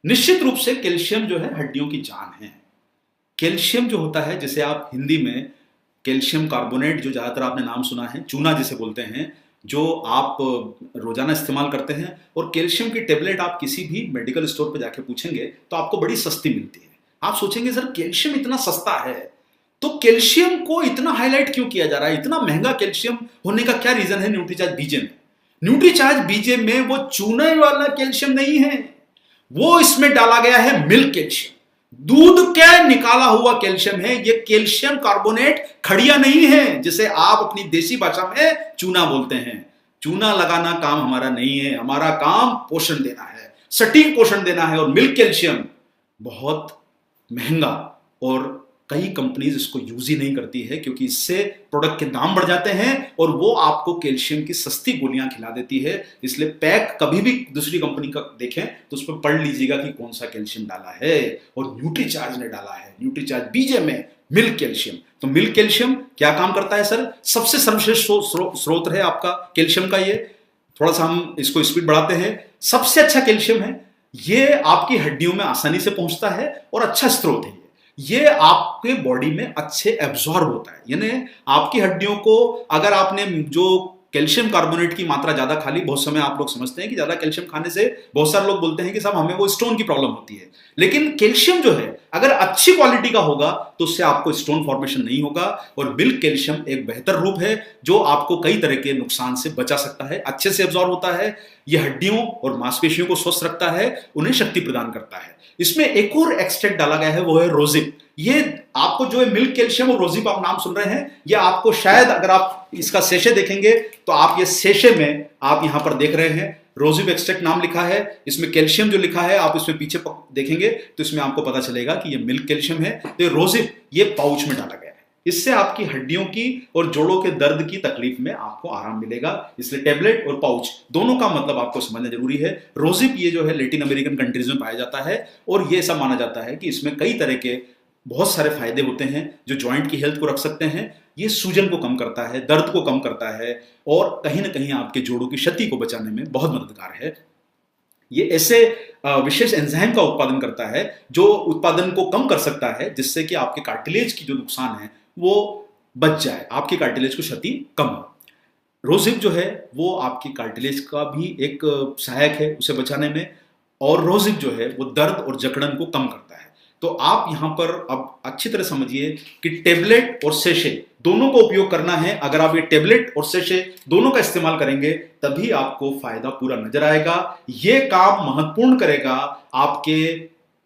निश्चित रूप से कैल्शियम जो है हड्डियों की जान है। कैल्शियम जो होता है, जैसे आप हिंदी में कैल्शियम कार्बोनेट, जो ज्यादातर आपने नाम सुना है, चूना जिसे बोलते हैं, जो आप रोजाना इस्तेमाल करते हैं, और कैल्शियम की टेबलेट आप किसी भी मेडिकल स्टोर पर जाके पूछेंगे तो आपको बड़ी सस्ती मिलती है। आप सोचेंगे सर कैल्शियम इतना सस्ता है, तो कैल्शियम को इतना हाईलाइट क्यों किया जा रहा है, इतना महंगा कैल्शियम होने का क्या रीजन है न्यूट्रीचार्ज बीजे में? न्यूट्रीचार्ज बीजे में वो चूने वाला कैल्शियम नहीं है, वो इसमें डाला गया है मिल्क कैल्शियम, दूध के निकाला हुआ कैल्शियम है। ये कैल्शियम कार्बोनेट खड़िया नहीं है, जिसे आप अपनी देसी भाषा में चूना बोलते हैं। चूना लगाना काम हमारा नहीं है, हमारा काम पोषण देना है, सटीक पोषण देना है। और मिल्क कैल्शियम बहुत महंगा, और कई कंपनीज इसको यूज ही नहीं करती है, क्योंकि इससे प्रोडक्ट के दाम बढ़ जाते हैं और वो आपको कैल्शियम की सस्ती गोलियां खिला देती है। इसलिए पैक कभी भी दूसरी कंपनी का देखें तो उस पर पढ़ लीजिएगा कि कौन सा कैल्शियम डाला है, और न्यूट्रीचार्ज ने डाला है, न्यूट्रीचार्ज बीजे में मिल्क कैल्शियम। तो मिल्क कैल्शियम क्या काम करता है सर? सबसे सर्वश्रेष्ठ स्रोत है आपका कैल्शियम का। ये थोड़ा सा हम इसको स्पीड बढ़ाते हैं। सबसे अच्छा कैल्शियम है, ये आपकी हड्डियों में आसानी से पहुंचता है और अच्छा स्रोत है। ये आपके बॉडी में अच्छे एब्जॉर्ब होता है, यानी आपकी हड्डियों को, अगर आपने जो कैल्शियम कार्बोनेट की मात्रा ज्यादा खा ली, बहुत समय आप लोग समझते हैं कि ज्यादा कैल्शियम खाने से, बहुत सारे लोग बोलते हैं कि साहब हमें वो स्टोन की प्रॉब्लम होती है, लेकिन कैल्शियम जो है अगर अच्छी क्वालिटी का होगा तो उससे आपको स्टोन फॉर्मेशन नहीं होगा। और मिल्क कैल्शियम एक बेहतर रूप है जो आपको कई तरह के नुकसान से बचा सकता है, अच्छे से एब्जॉर्ब होता है, यह हड्डियों और मांसपेशियों को स्वस्थ रखता है, उन्हें शक्ति प्रदान करता है। इसमें एक और एक्सट्रैक्ट डाला गया है, वो है रोजिप। ये आपको जो है मिल्क कैल्शियम और रोजिप आप नाम सुन रहे हैं, ये आपको शायद अगर आप इसका सेशे देखेंगे तो आप ये सेशे में आप यहां पर देख रहे हैं रोजिप एक्सट्रैक्ट नाम लिखा है, इसमें कैल्शियम जो लिखा है आप इसमें पीछे देखेंगे तो इसमें आपको पता चलेगा कि ये मिल्क कैल्शियम है। तो ये रोजिप ये पाउच में डाला गया है, इससे आपकी हड्डियों की और जोड़ों के दर्द की तकलीफ में आपको आराम मिलेगा। इसलिए टेबलेट और पाउच दोनों का मतलब आपको समझना जरूरी है। रोजिप ये जो है लैटिन अमेरिकन कंट्रीज में पाया जाता है, और ये ऐसा माना जाता है कि इसमें कई तरह के बहुत सारे फायदे होते हैं जो जॉइंट की हेल्थ को रख सकते हैं। ये सूजन को कम करता है, दर्द को कम करता है, और कहीं ना कहीं आपके जोड़ों की क्षति को बचाने में बहुत मददगार है। ये ऐसे विशेष एंजाइम का उत्पादन करता है जो उत्पादन को कम कर सकता है, जिससे कि आपके कार्टिलेज की जो नुकसान है वो बच जाए, आपकी कार्टिलेज को क्षति कम हो। रोजिप जो है वो आपकी कार्टिलेज का भी एक सहायक है उसे बचाने में, और रोजिप जो है वो दर्द और जकड़न को कम करता है। तो आप यहां पर अब अच्छी तरह समझिए कि टेबलेट और सेशे दोनों को उपयोग करना है। अगर आप ये टेबलेट और सेशे दोनों का इस्तेमाल करेंगे तभी आपको फायदा पूरा नजर आएगा। ये काम महत्वपूर्ण करेगा आपके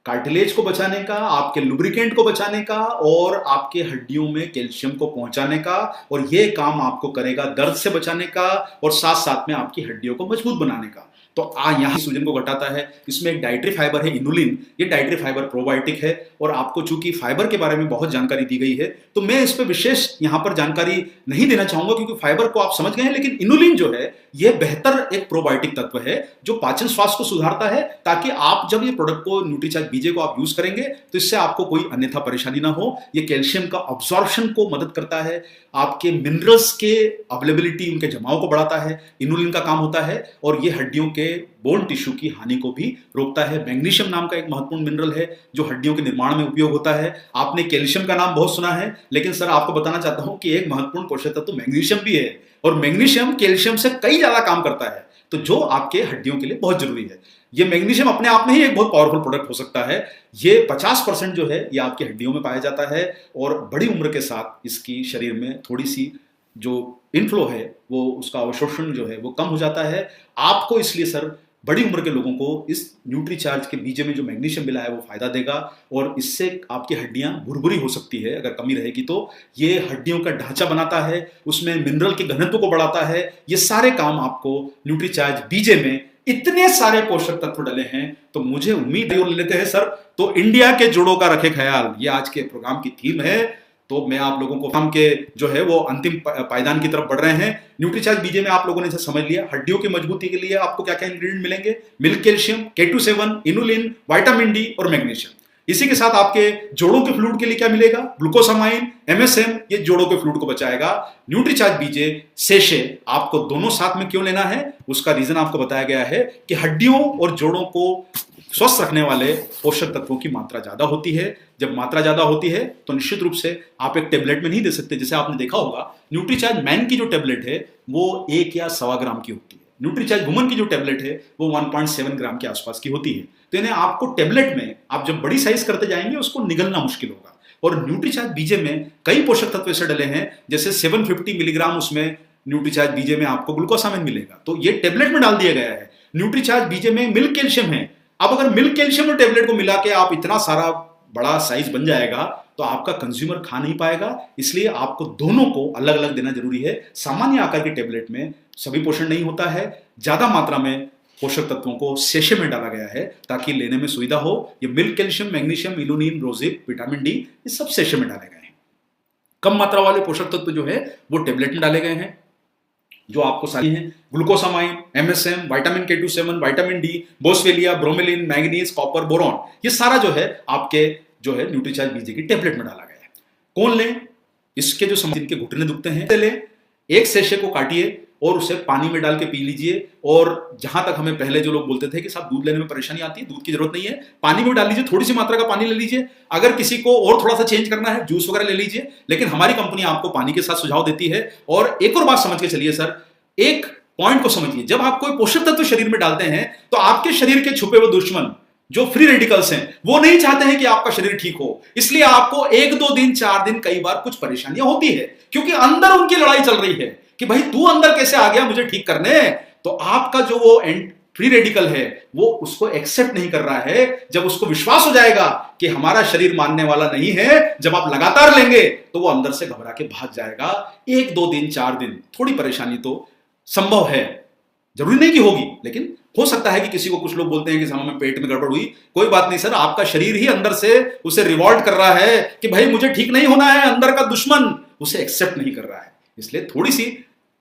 कार्टिलेज को बचाने का, आपके लुब्रिकेंट को बचाने का, और आपके हड्डियों में कैल्शियम को पहुंचाने का, और ये काम आपको करेगा दर्द से बचाने का, और साथ साथ में आपकी हड्डियों को मजबूत बनाने का। तो यहाँ सूजन को घटाता है। इसमें एक डाइटरी फाइबर है इनुलिन, ये डाइटरी फाइबर प्रोबायोटिक है, और आपको चूंकि फाइबर के बारे में बहुत जानकारी दी गई है तो मैं इस पर विशेष यहाँ पर जानकारी नहीं देना चाहूंगा, क्योंकि फाइबर को आप समझ गए हैं। लेकिन इनुलिन जो है ये बेहतर एक प्रोबायोटिक तत्व है जो पाचन स्वास्थ्य को सुधारता है, ताकि आप जब ये प्रोडक्ट को न्यूट्रीचार्ज बीजे को आप यूज करेंगे तो इससे आपको कोई अन्यथा परेशानी ना हो। ये कैल्शियम का अब्जॉर्प्शन को मदद करता है, आपके मिनरल्स के अवेलेबिलिटी, उनके जमाव को बढ़ाता है, इनुलिन का काम होता है, और ये हड्डियों के बोन टिश्यू की हानि को भी रोकता है। मैग्नीशियम नाम का एक महत्वपूर्ण मिनरल है जो हड्डियों के निर्माण में उपयोग होता है। आपने कैल्शियम का नाम बहुत सुना है, लेकिन सर आपको बताना चाहता हूं कि एक महत्वपूर्ण पोषक तत्व मैग्नीशियम भी है, और मैग्नीशियम कैल्शियम से कई ज्यादा काम करता है, तो जो आपके हड्डियों के लिए बहुत जरूरी है। ये मैग्नीशियम अपने आप में ही एक बहुत पावरफुल प्रोडक्ट हो सकता है। ये 50% जो है ये आपकी हड्डियों में पाया जाता है, और बड़ी उम्र के साथ इसकी शरीर में थोड़ी सी जो इनफ्लो है वो, उसका अवशोषण जो है वो कम हो जाता है। आपको इसलिए सर बड़ी उम्र के लोगों को इस न्यूट्रीचार्ज के बीजे में जो मैग्नीशियम मिला है वो फायदा देगा, और इससे आपकी हड्डियां भुरभुरी हो सकती है अगर कमी रहेगी तो। ये हड्डियों का ढांचा बनाता है, उसमें मिनरल के घनत्व को बढ़ाता है। ये सारे काम आपको न्यूट्रीचार्ज बीजे में इतने सारे पोषक तत्व डले हैं, तो मुझे उम्मीद है। और लेते हैं सर, तो इंडिया के जोड़ों का रखे ख्याल, ये आज के प्रोग्राम की थीम है। तो मैं आप लोगों को हम के जो है वो अंतिम पायदान की तरफ बढ़ रहे हैं। न्यूट्रीचार्ज बीजे में आप लोगों ने इसे समझ लिया, हड्डियों की मजबूती के लिए आपको क्या क्या इंग्रेडिएंट मिलेंगे, milk calcium, K27, inulin, vitamin D और मैग्नीशियम। इसी के साथ आपके जोड़ों के फ्लूइड के लिए क्या मिलेगा, ग्लूकोसामाइन, MSM, ये जोड़ों के फ्लूइड को बचाएगा। न्यूट्रीचार्ज बीजे, सेशे, आपको दोनों साथ में क्यों लेना है उसका रीजन आपको बताया गया है कि हड्डियों और जोड़ों को स्वस्थ रखने वाले पोषक तत्वों की मात्रा ज्यादा होती है। जब मात्रा ज्यादा होती है तो निश्चित रूप से आप एक टेबलेट में नहीं दे सकते। जैसे आपने देखा होगा न्यूट्रीचार्ज मैन की जो टेबलेट है वो 1 या सवा ग्राम की होती है, न्यूट्रीचार्ज वुमन की जो टेबलेट है वो 1.7 ग्राम के आसपास की होती है। तो इन्हें आपको टेबलेट में आप जब बड़ी साइज करते जाएंगे उसको निगलना मुश्किल होगा। और न्यूट्रीचार्ज बीजे में कई पोषक तत्व ऐसे डले हैं, जैसे 750 मिलीग्राम उसमें न्यूट्रीचार्ज बीजे में आपको ग्लूकोसामाइन मिलेगा, तो ये टेबलेट में डाल दिया गया है। न्यूट्रीचार्ज बीजे में मिल्क कैल्शियम है। अब अगर मिल्क कैल्शियम और टेबलेट को मिला के आप इतना सारा बड़ा साइज बन जाएगा तो आपका कंज्यूमर खा नहीं पाएगा। इसलिए आपको दोनों को अलग अलग देना जरूरी है। सामान्य आकार के टेबलेट में सभी पोषण नहीं होता है, ज्यादा मात्रा में पोषक तत्वों को सेशे में डाला गया है ताकि लेने में सुविधा हो। ये milk calcium, magnesium, illumine, rosehip, vitamin D, ये सब सेशे में डाले गए हैं। कम मात्रा वाले पोषक तत्व जो है वो टेबलेट में डाले गए हैं, जो आपको सारी हैं glucosamine, MSM, vitamin K27, vitamin D, boswellia, bromelain, manganese, copper, boron, ये सारा जो है आपके जो है न्यूट्रीचार्ज बीजे की टेबलेट में डाला गया है। कौन ले? इसके जो जिनके घुटने दुखते हैं ले, एक सेशे को काटिए और उसे पानी में डाल के पी लीजिए। और जहां तक हमें पहले जो लोग बोलते थे कि साहब दूध लेने में परेशानी आती है, दूध की जरूरत नहीं है, पानी में डाल लीजिए, थोड़ी सी मात्रा का पानी ले लीजिए। अगर किसी को और थोड़ा सा चेंज करना है जूस वगैरह ले लीजिए, लेकिन हमारी कंपनी आपको पानी के साथ सुझाव देती है। और एक और बात समझ के चलिए सर, एक पॉइंट को समझिए, जब आप कोई पोषक तत्व शरीर में डालते हैं तो आपके शरीर के छुपे हुए दुश्मन जो फ्री रेडिकल्स हैं वो नहीं चाहते हैं कि आपका शरीर ठीक हो। इसलिए आपको 1-2 दिन 4 दिन कई बार कुछ परेशानियां होती है, क्योंकि अंदर उनकी लड़ाई चल रही है कि भाई तू अंदर कैसे आ गया मुझे ठीक करने। तो आपका जो वो फ्री रेडिकल है वो उसको एक्सेप्ट नहीं कर रहा है। जब उसको विश्वास हो जाएगा कि हमारा शरीर मानने वाला नहीं है, जब आप लगातार लेंगे तो वो अंदर से घबरा के भाग जाएगा। 1-2 दिन 4 दिन थोड़ी परेशानी तो संभव है, जरूरी नहीं कि होगी, लेकिन हो सकता है कि किसी को, कुछ लोग बोलते हैं कि समय में पेट में गड़बड़ हुई, कोई बात नहीं सर, आपका शरीर ही अंदर से उसे रिवॉल्ट कर रहा है कि भाई मुझे ठीक नहीं होना है, अंदर का दुश्मन उसे एक्सेप्ट नहीं कर रहा है। इसलिए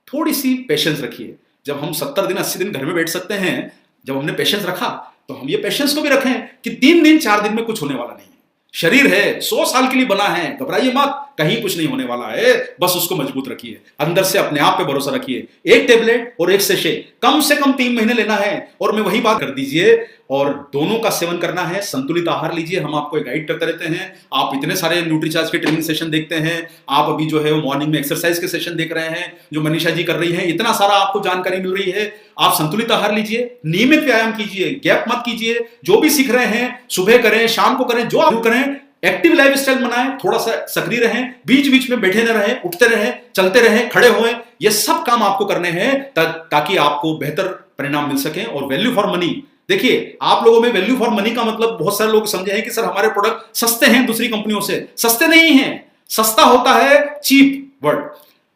थोड़ी सी पेशेंस रखिए। जब हम 70 दिन 80 दिन घर में बैठ सकते हैं, जब हमने पेशेंस रखा तो हम ये पेशेंस को भी रखें कि 3 दिन 4 दिन में कुछ होने वाला नहीं है। शरीर है 100 साल के लिए बना है, घबराइए मत, कहीं कुछ नहीं होने वाला है, बस उसको मजबूत रखिए, अंदर से अपने आप पे भरोसा रखिए। एक टेबलेट और एक सेशे कम से कम 3 महीने लेना है। और मैं वही बात कर दीजिए, और दोनों का सेवन करना है, संतुलित आहार लीजिए। हम आपको गाइड करते रहते हैं। आप इतने सारे न्यूट्रीचार्ज के ट्रेनिंग सेशन देखते हैं, आप अभी जो है वो मॉर्निंग में एक्सरसाइज के सेशन देख रहे हैं जो मनीषा जी कर रही हैं, इतना सारा आपको जानकारी मिल रही है। आप संतुलित आहार लीजिए, नियमित व्यायाम कीजिए, गैप मत कीजिए। जो भी सीख रहे हैं सुबह करें, शाम को करें, जो आप करें, एक्टिव लाइफस्टाइल बनाएं, थोड़ा सा सक्रिय रहें, बीच बीच में बैठे न रहें, उठते रहें, चलते रहें, खड़े होएं। ये सब काम आपको करने हैं ताकि आपको बेहतर परिणाम मिल सके। और वैल्यू फॉर मनी, देखिए आप लोगों में वैल्यू फॉर मनी का मतलब बहुत सारे लोग समझे हैं कि सर हमारे प्रोडक्ट सस्ते हैं दूसरी कंपनियों से। सस्ते नहीं हैं, सस्ता होता है cheap word,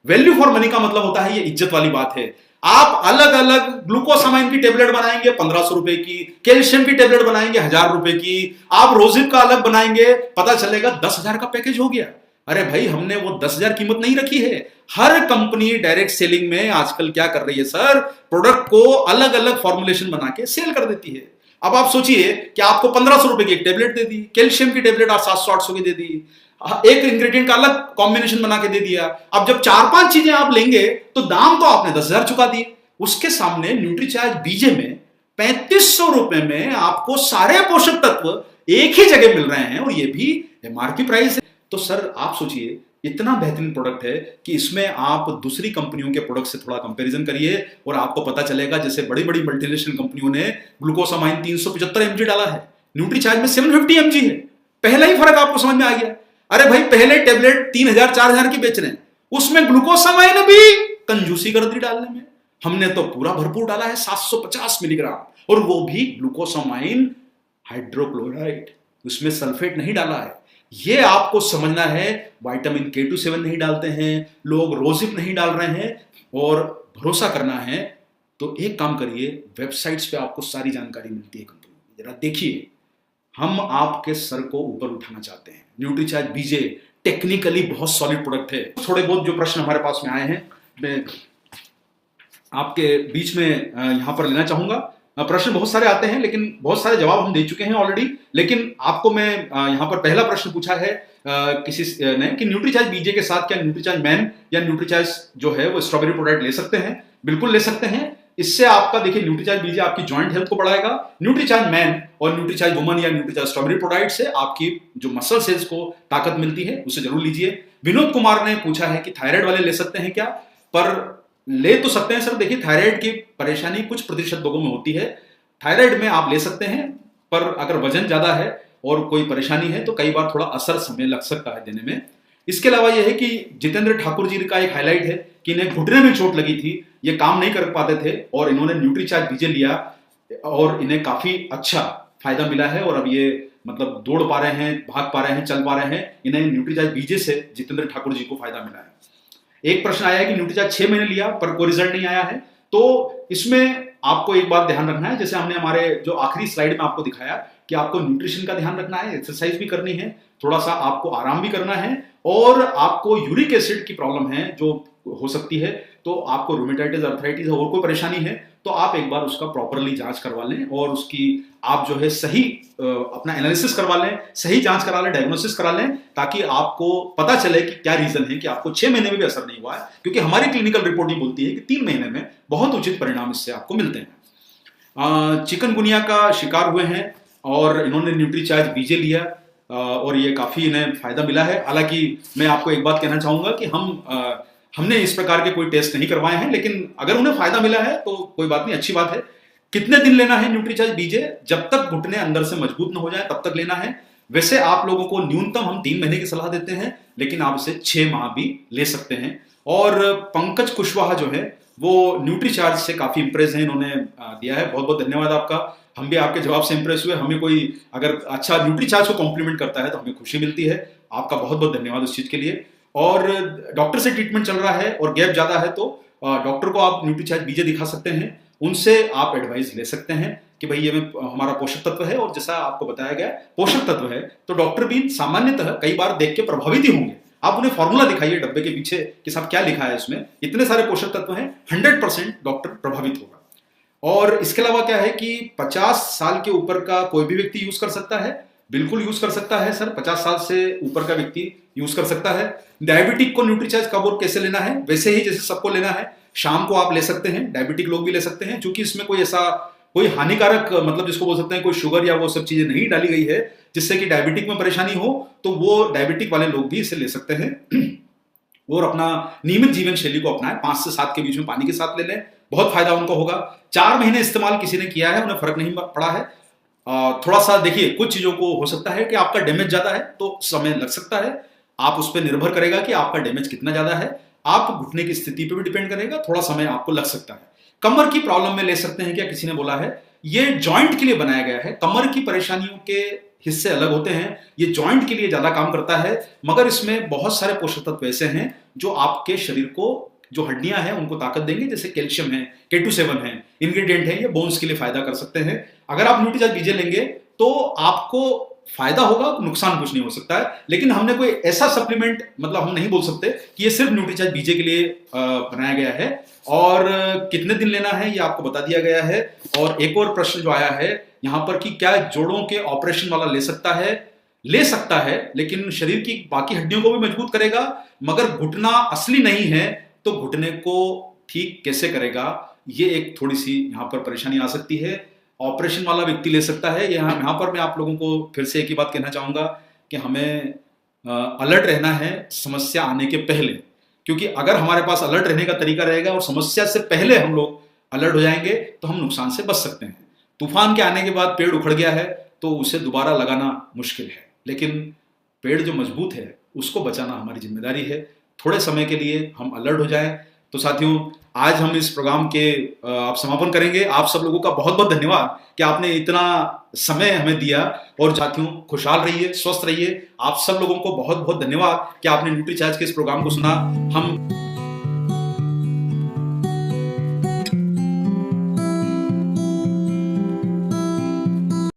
value for money का मतलब होता है ये इज्जत वाली बात है। आप अलग अलग ग्लूकोसामाइन की टेबलेट बनाएंगे 1500 रुपए की, कैल्शियम की टेबलेट बनाएंगे 1000 रुपए की, आप रोजिप का अलग बनाएंगे, पता चलेगा 10,000 का पैकेज हो गया। अरे भाई हमने वो 10,000 कीमत नहीं रखी है। हर कंपनी डायरेक्ट सेलिंग में आजकल क्या कर रही है सर, प्रोडक्ट को अलग अलग फॉर्मुलेशन बना के सेल कर देती है। अब आप सोचिए कि आपको 1500 रुपए की एक टेबलेट दे दी, कैल्शियम की टेबलेट आप 700-800 की दे दी, एक इंग्रेडिएंट का अलग कॉम्बिनेशन बना के दे दिया। अब जब 4-5 चीजें आप लेंगे तो दाम तो आपने 10,000 चुका दिए। उसके सामने न्यूट्रीचार्ज बीजे में 3500 रुपए में आपको सारे पोषक तत्व एक ही जगह मिल रहे हैं, और ये भी एमआरपी प्राइस है। तो सर आप सोचिए, इतना बेहतरीन प्रोडक्ट है कि इसमें आप दूसरी कंपनियों के प्रोडक्ट से थोड़ा कंपैरिजन करिए और आपको पता चलेगा। जैसे बड़ी बड़ी मल्टीनेशनल कंपनियों ने ग्लूकोसामाइन 375 mg डाला है, न्यूट्रीचार्ज में 750 mg है। पहला ही फर्क आपको समझ में आ गया। अरे भाई पहले टेबलेट 3,000-4,000 की बेच रहे हैं, उसमें ग्लूकोसामाइन भी कंजूसी कर दी डालने में। हमने तो पूरा भरपूर डाला है 750 मिलीग्राम, और वो भी ग्लूकोसामाइन हाइड्रोक्लोराइड, उसमें सल्फेट नहीं डाला है। ये आपको समझना है। विटामिन K27 नहीं डालते हैं लोग, रोजिप नहीं डाल रहे हैं, और भरोसा करना है तो एक काम करिए, वेबसाइट्स पे आपको सारी जानकारी मिलती है कंपनी की, जरा देखिए। हम आपके सर को ऊपर उठाना चाहते हैं। न्यूट्रीचार्ज बीजे टेक्निकली बहुत सॉलिड प्रोडक्ट है। थोड़े बहुत जो प्रश्न हमारे पास में आए हैं मैं आपके बीच में यहां पर लेना चाहूंगा। प्रश्न बहुत सारे आते हैं, लेकिन बहुत सारे जवाब हम दे चुके हैं ऑलरेडी। लेकिन आपको मैं यहां पर पहला प्रश्न पूछा है किसी ने कि न्यूट्रीचार्ज बीजे के साथ क्या न्यूट्रीचार्ज मैन या न्यूट्रीचार्ज जो है वो स्ट्रॉबेरी प्रोडक्ट ले सकते हैं? बिल्कुल ले सकते हैं। इससे आपका देखिए न्यूट्रीचार्ज बीजे आपकी जॉइंट हेल्थ को बढ़ाएगा। न्यूट्रीचार्ज मैन और न्यूट्रीचार्ज वुमन या न्यूट्रीचार्ज स्ट्रॉबेरी प्रोडाक्ट से आपकी जो मसल सेल्स को ताकत मिलती है, उसे जरूर लीजिए। विनोद कुमार ने पूछा है कि थायराइड वाले ले सकते हैं क्या? पर ले तो सकते हैं सर। देखिए थायराइड की परेशानी कुछ प्रतिशत लोगों में होती है। थायराइड में आप ले सकते हैं, पर अगर वजन ज्यादा है और कोई परेशानी है तो कई बार थोड़ा असर समय लग सकता है देने में। इसके अलावा यह है कि जितेंद्र ठाकुर जी का एक हाईलाइट है कि इन्हें घुटने में चोट लगी थी, ये काम नहीं कर पाते थे और इन्होंने न्यूट्रीचार्ज बीजे लिया और इन्हें काफी अच्छा फायदा मिला है और अब ये मतलब दौड़ पा रहे हैं, भाग पा रहे हैं, चल पा रहे हैं। इन्हें न्यूट्रीचार्ज बीजे से जितेंद्र ठाकुर जी को फायदा मिला है। एक प्रश्न आया है कि न्यूट्रीचार्ज 6 महीने लिया पर कोई रिजल्ट नहीं आया है। तो इसमें आपको एक बात ध्यान रखना है, जैसे हमने हमारे जो आखिरी स्लाइड में आपको दिखाया कि आपको न्यूट्रिशन का ध्यान रखना है, एक्सरसाइज भी करनी है, थोड़ा सा आपको आराम भी करना है और आपको यूरिक एसिड की प्रॉब्लम है जो हो सकती है, तो आपको रूमेटाइटिस, अर्थराइटिस और कोई परेशानी है तो आप एक बार उसका प्रॉपरली जांच करवा लें और उसकी आप जो है सही अपना एनालिसिस करवा लें, सही जांच करा लें, डायग्नोसिस करा लें, ताकि आपको पता चले कि क्या रीजन है कि आपको 6 महीने में भी असर नहीं हुआ है। क्योंकि हमारी क्लिनिकल रिपोर्ट ही बोलती है कि 3 महीने में बहुत उचित परिणाम इससे आपको मिलते हैं। चिकनगुनिया का शिकार हुए हैं और इन्होंने न्यूट्रीचार्ज बीजे लिया और ये काफी इन्हें फायदा मिला है। हालांकि मैं आपको एक बात कहना चाहूंगा कि हमने इस प्रकार के कोई टेस्ट नहीं करवाए हैं, लेकिन अगर उन्हें फायदा मिला है तो कोई बात नहीं, अच्छी बात है। कितने दिन लेना है न्यूट्रीचार्ज बीजे? जब तक घुटने अंदर से मजबूत न हो जाए तब तक लेना है। वैसे आप लोगों को न्यूनतम हम 3 महीने की सलाह देते हैं, लेकिन आप इसे 6 माह भी ले सकते हैं। और पंकज कुशवाहा जो है वो न्यूट्रीचार्ज से काफी इंप्रेस है, इन्होंने दिया है। बहुत बहुत धन्यवाद आपका। हम भी आपके जवाब से इंप्रेस हुए। हमें कोई अगर अच्छा न्यूट्रीचार्ज को कॉम्प्लीमेंट करता है तो हमें खुशी मिलती है। आपका बहुत बहुत धन्यवाद उस चीज के लिए। और डॉक्टर से ट्रीटमेंट चल रहा है और गैप ज्यादा है तो डॉक्टर को आप न्यूट्रीचार्ज बीजे दिखा सकते हैं, उनसे आप एडवाइस ले सकते हैं कि भाई ये हमारा पोषक तत्व है और जैसा आपको बताया गया पोषक तत्व है, तो डॉक्टर भी सामान्यतः कई बार देख के प्रभावित ही होंगे। आप उन्हें फॉर्मूला दिखाइए डब्बे के पीछे कि साहब क्या लिखा है इसमें, इतने सारे पोषक तत्व हैं, 100% डॉक्टर प्रभावित होगा। और इसके अलावा क्या है कि 50 साल के ऊपर का कोई भी व्यक्ति यूज कर सकता है, बिल्कुल यूज कर सकता है सर। 50 साल से ऊपर का व्यक्ति यूज कर सकता है। डायबिटिक को न्यूट्रीचार्ज कब और कैसे लेना है? वैसे ही जैसे सबको लेना है, शाम को आप ले सकते हैं, डायबिटिक लोग भी ले सकते हैं, क्योंकि इसमें कोई ऐसा कोई हानिकारक मतलब जिसको बोल सकते हैं कोई शुगर या वो सब चीजें नहीं डाली गई है जिससे कि डायबिटिक में परेशानी हो, तो वो डायबिटिक वाले लोग भी इसे ले सकते हैं और अपना नियमित जीवन शैली को अपनाएं। 5 से 7 के बीच में पानी के साथ ले लें, बहुत फायदा उनको होगा। 4 महीने इस्तेमाल किसी ने किया है, उन्हें फर्क नहीं पड़ा है। थोड़ा सा देखिए, कुछ चीजों को हो सकता है कि आपका डैमेज ज्यादा है तो समय लग सकता है, आप उस पर निर्भर करेगा कि आपका डैमेज कितना ज्यादा है। आप घुटने की स्थिति पे भी डिपेंड करेगा, थोड़ा समय आपको लग सकता है। कमर की प्रॉब्लम में ले सकते हैं क्या, किसी ने बोला है। ये जॉइंट के लिए बनाया गया है, कमर की परेशानियों के हिस्से अलग होते हैं, ये जॉइंट के लिए ज्यादा काम करता है, मगर इसमें बहुत सारे पोषक तत्व ऐसे हैं जो आपके शरीर को, जो हड्डियां हैं उनको ताकत देंगे, जैसे कैल्शियम है, K2-7 है, इंग्रेडिएंट है, ये बोन्स के लिए फायदा कर सकते हैं। अगर आप न्यूट्रीचार्ज बीजे लेंगे तो आपको फायदा होगा, नुकसान कुछ नहीं हो सकता है। लेकिन हमने कोई ऐसा सप्लीमेंट मतलब हम नहीं बोल सकते कि ये सिर्फ न्यूट्रीचार्ज बीजे के लिए बनाया गया है। और कितने दिन लेना है ये आपको बता दिया गया है। और एक और प्रश्न जो आया है यहां पर कि क्या जोड़ों के ऑपरेशन वाला ले सकता है? ले सकता है, लेकिन शरीर की बाकी हड्डियों को भी मजबूत करेगा, मगर घुटना असली नहीं है तो घुटने को ठीक कैसे करेगा, ये एक थोड़ी सी यहां पर परेशानी आ सकती है। ऑपरेशन वाला व्यक्ति ले सकता है। यहां पर मैं आप लोगों को फिर से एक ही बात कहना चाहूंगा कि हमें अलर्ट रहना है समस्या आने के पहले, क्योंकि अगर हमारे पास अलर्ट रहने का तरीका रहेगा और समस्या से पहले हम लोग अलर्ट हो जाएंगे तो हम नुकसान से बच सकते हैं। तूफान के आने के बाद पेड़ उखड़ गया है तो उसे दोबारा लगाना मुश्किल है, लेकिन पेड़ जो मजबूत है उसको बचाना हमारी जिम्मेदारी है। थोड़े समय के लिए हम अलर्ट हो जाएं। तो साथियों, आज हम इस प्रोग्राम के आप समापन करेंगे। आप सब लोगों का बहुत बहुत धन्यवाद कि आपने इतना समय हमें दिया। और साथियों, खुशहाल रहिए, स्वस्थ रहिए। आप सब लोगों को बहुत बहुत धन्यवाद कि आपने न्यूट्रीचार्ज के इस प्रोग्राम को सुना। हम